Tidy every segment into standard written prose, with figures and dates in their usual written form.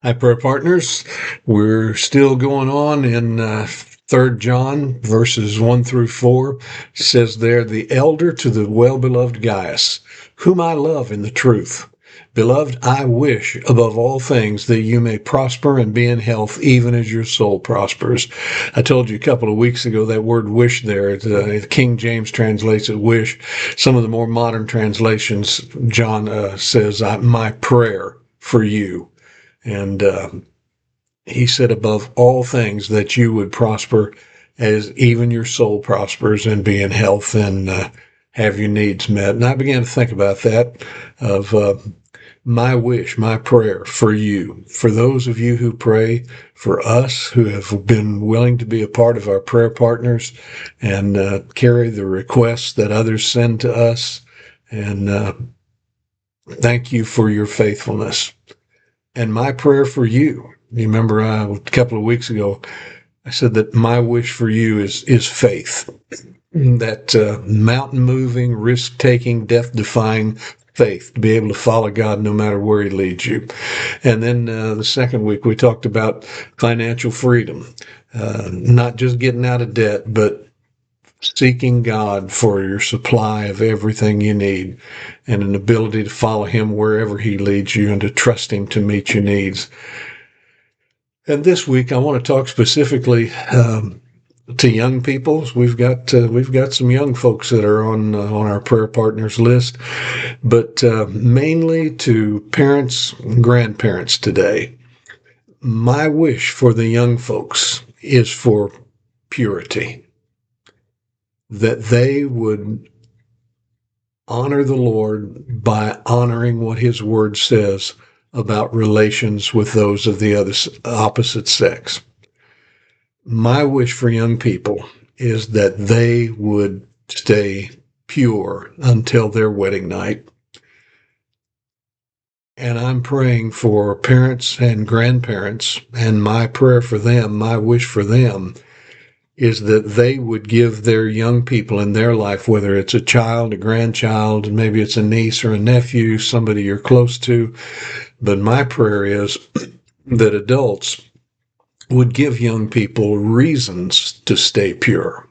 Hi, prayer partners. We're still going on in 3 John, verses 1 through 4. It says there, the elder to the well-beloved Gaius, whom I love in the truth. Beloved, I wish above all things that you may prosper and be in health, even as your soul prospers. I told you a couple of weeks ago that word wish there, King James translates it wish. Some of the more modern translations, John says, my prayer for you. And he said, above all things, that you would prosper as even your soul prospers and be in health and have your needs met. And I began to think about that, of my wish, my prayer for you, for those of you who pray, for us who have been willing to be a part of our prayer partners and carry the requests that others send to us. And thank you for your faithfulness. And my prayer for you, you remember a couple of weeks ago, I said that my wish for you is faith, that mountain-moving, risk-taking, death-defying faith, to be able to follow God no matter where he leads you. And then the second week, we talked about financial freedom, not just getting out of debt, but seeking God for your supply of everything you need and an ability to follow him wherever he leads you and to trust him to meet your needs. And this week, I want to talk specifically to young people. We've got some young folks that are on our prayer partners list, but mainly to parents and grandparents today. My wish for the young folks is for purity, that they would honor the Lord by honoring what his word says about relations with those of the opposite sex. My wish for young people is that they would stay pure until their wedding night. And I'm praying for parents and grandparents, and my prayer for them, my wish for them, is that they would give their young people in their life, whether it's a child, a grandchild, maybe it's a niece or a nephew, somebody you're close to. But my prayer is that adults would give young people reasons to stay pure.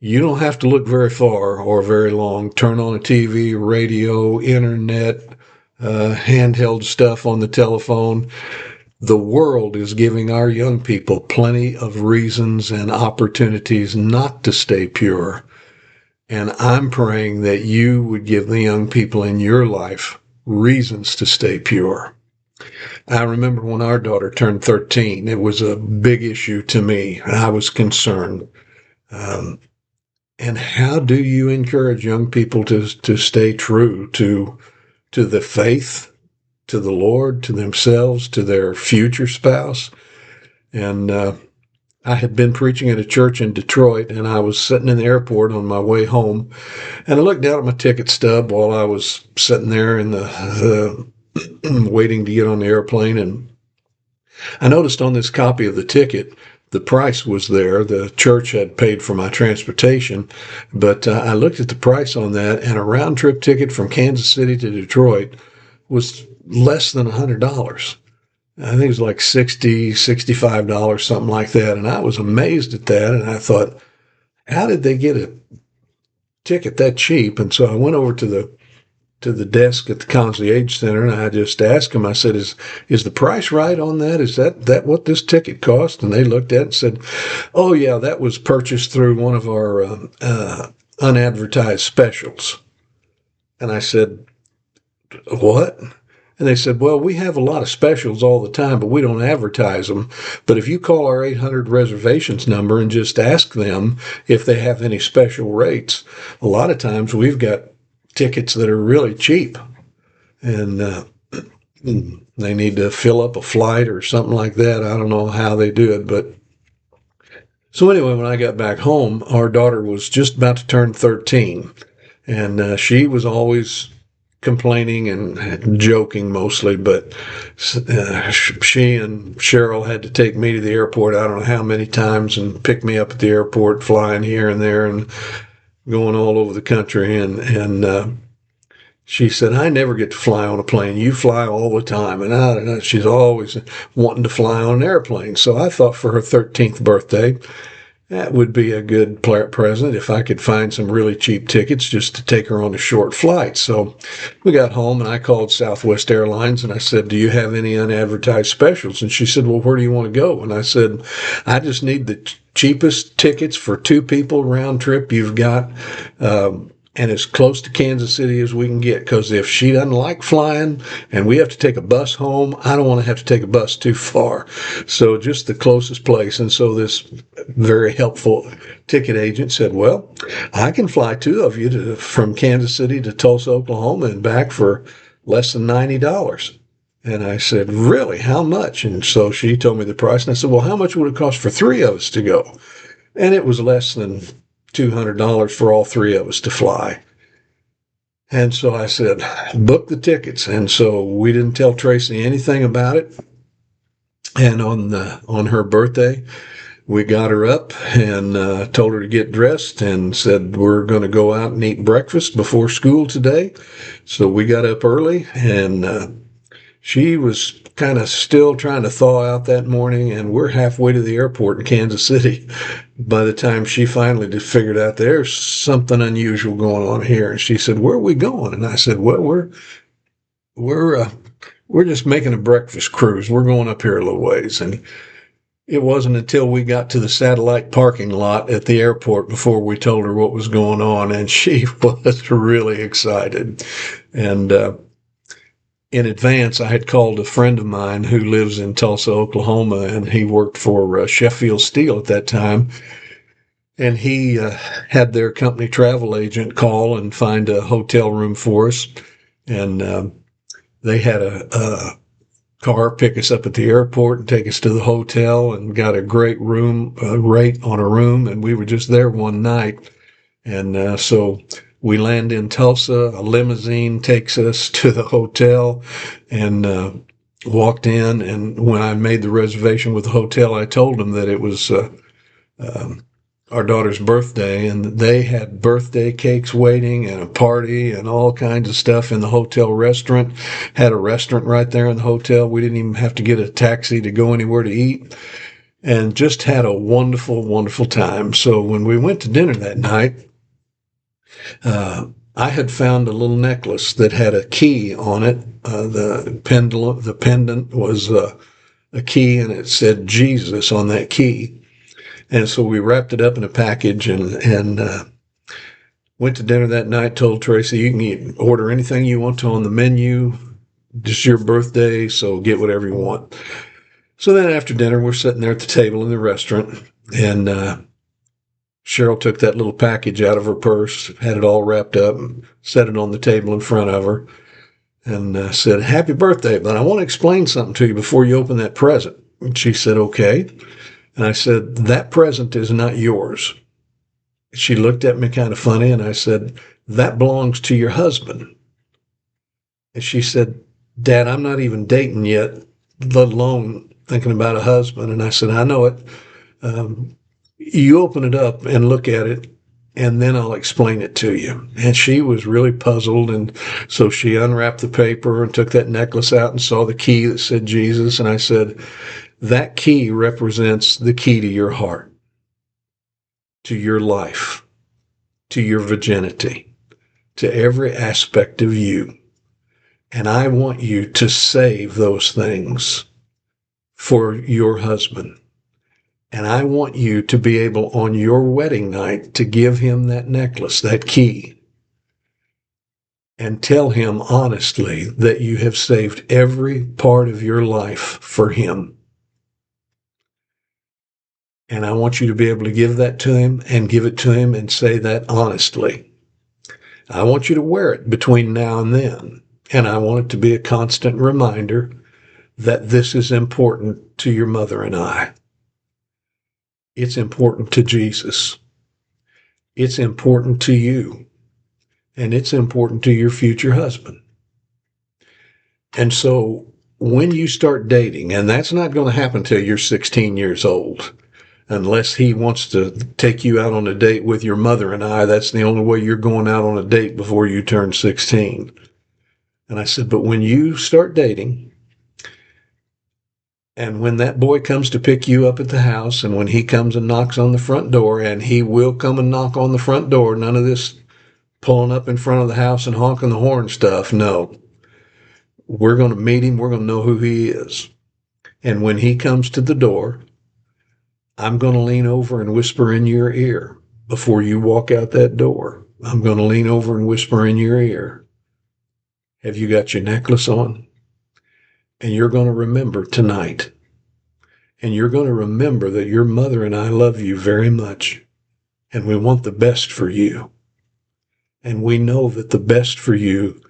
You don't have to look very far or very long. Turn on a TV, radio, internet, handheld stuff on the telephone. The world is giving our young people plenty of reasons and opportunities not to stay pure. And I'm praying that you would give the young people in your life reasons to stay pure. I remember when our daughter turned 13, it was a big issue to me. I was concerned. And how do you encourage young people to stay true to the faith, to the Lord, to themselves, to their future spouse? And I had been preaching at a church in Detroit, and I was sitting in the airport on my way home, and I looked down at my ticket stub while I was sitting there in the waiting to get on the airplane, and I noticed on this copy of the ticket, the price was there. The church had paid for my transportation, but I looked at the price on that, and a round-trip ticket from Kansas City to Detroit was less than $100. I think it was like $60, $65, something like that. And I was amazed at that. And I thought, how did they get a ticket that cheap? And so I went over to the desk at the concierge center, and I just asked them, I said, is the price right on that? Is that what this ticket cost? And they looked at it and said, oh yeah, that was purchased through one of our unadvertised specials. And I said, what? And they said, well, we have a lot of specials all the time, but we don't advertise them. But if you call our 800 reservations number and just ask them if they have any special rates, a lot of times we've got tickets that are really cheap. And they need to fill up a flight or something like that. I don't know how they do it. But so anyway, when I got back home, our daughter was just about to turn 13. And she was always complaining and joking mostly, but she and Cheryl had to take me to the airport I don't know how many times and pick me up at the airport, flying here and there and going all over the country. And She said, I never get to fly on a plane. You fly all the time. And she's always wanting to fly on an airplane. So I thought for her 13th birthday, that would be a good present if I could find some really cheap tickets just to take her on a short flight. So we got home and I called Southwest Airlines and I said, do you have any unadvertised specials? And she said, well, where do you want to go? And I said, I just need the cheapest tickets for 2 people round trip you've got. And as close to Kansas City as we can get, because if she doesn't like flying and we have to take a bus home, I don't want to have to take a bus too far. So just the closest place. And so this very helpful ticket agent said, well, I can fly 2 of you from Kansas City to Tulsa, Oklahoma and back for less than $90. And I said, really? How much? And so she told me the price. And I said, well, how much would it cost for 3 of us to go? And it was less than $200 for all 3 of us to fly. And so I said, book the tickets. And so we didn't tell Tracy anything about it. And on her birthday, we got her up and told her to get dressed and said, we're going to go out and eat breakfast before school today. So we got up early and she was kind of still trying to thaw out that morning, and we're halfway to the airport in Kansas City by the time she finally just figured out there's something unusual going on here. And she said, where are we going? And I said, well, we're just making a breakfast cruise. We're going up here a little ways. And it wasn't until we got to the satellite parking lot at the airport before we told her what was going on, and she was really excited. And in advance, I had called a friend of mine who lives in Tulsa, Oklahoma, and he worked for Sheffield Steel at that time. And he had their company travel agent call and find a hotel room for us. And they had a car pick us up at the airport and take us to the hotel and got a great room rate on a room. And we were just there one night. And so we land in Tulsa, a limousine takes us to the hotel, and walked in. And when I made the reservation with the hotel, I told them that it was our daughter's birthday, and they had birthday cakes waiting and a party and all kinds of stuff in the hotel restaurant. Had a restaurant right there in the hotel. We didn't even have to get a taxi to go anywhere to eat, and just had a wonderful, wonderful time. So when we went to dinner that night, I had found a little necklace that had a key on it. The pendant was a key, and it said Jesus on that key. And so we wrapped it up in a package and went to dinner that night. Told Tracy, you can order anything you want to on the menu. It's your birthday, so get whatever you want. So then after dinner, we're sitting there at the table in the restaurant, and Cheryl took that little package out of her purse, had it all wrapped up, and set it on the table in front of her, and said, happy birthday, but I want to explain something to you before you open that present. And she said, okay. And I said, that present is not yours. She looked at me kind of funny, and I said, that belongs to your husband. And she said, Dad, I'm not even dating yet, let alone thinking about a husband. And I said, I know it. You open it up and look at it, and then I'll explain it to you. And she was really puzzled. And so she unwrapped the paper and took that necklace out and saw the key that said Jesus. And I said, that key represents the key to your heart, to your life, to your virginity, to every aspect of you. And I want you to save those things for your husband. And I want you to be able on your wedding night to give him that necklace, that key, and tell him honestly that you have saved every part of your life for him. And I want you to be able to give that to him and give it to him and say that honestly. I want you to wear it between now and then. And I want it to be a constant reminder that this is important to your mother and I. It's important to Jesus. It's important to you. And it's important to your future husband. And so when you start dating, and that's not going to happen till you're 16 years old, unless he wants to take you out on a date with your mother and I, that's the only way you're going out on a date before you turn 16. And I said, but when you start dating, and when that boy comes to pick you up at the house, and when he comes and knocks on the front door, and he will come and knock on the front door, none of this pulling up in front of the house and honking the horn stuff. No, we're going to meet him. We're going to know who he is. And when he comes to the door, I'm going to lean over and whisper in your ear before you walk out that door. I'm going to lean over and whisper in your ear, have you got your necklace on? And you're going to remember tonight. And you're going to remember that your mother and I love you very much. And we want the best for you. And we know that the best for you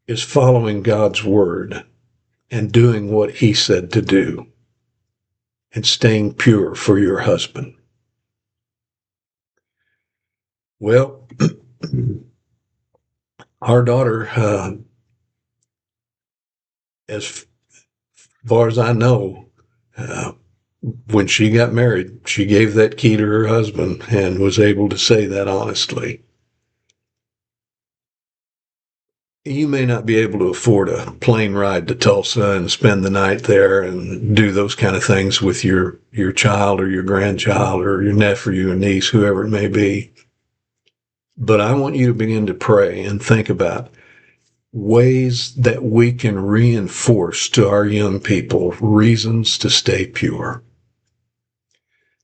is following God's word and doing what he said to do and staying pure for your husband. Well, our daughter, as far as I know, when she got married, she gave that key to her husband and was able to say that honestly. You may not be able to afford a plane ride to Tulsa and spend the night there and do those kind of things with your child or your grandchild or your nephew or niece, whoever it may be. But I want you to begin to pray and think about ways that we can reinforce to our young people reasons to stay pure.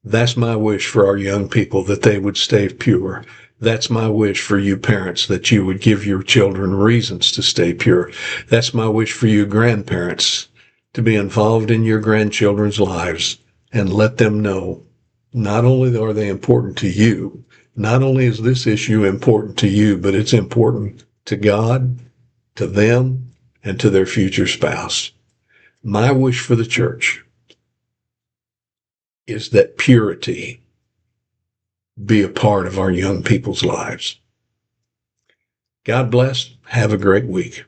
That's my wish for our young people, that they would stay pure. That's my wish for you parents, that you would give your children reasons to stay pure. That's my wish for you grandparents, to be involved in your grandchildren's lives and let them know not only are they important to you, not only is this issue important to you, but it's important to God, to them, and to their future spouse. My wish for the church is that purity be a part of our young people's lives. God bless. Have a great week.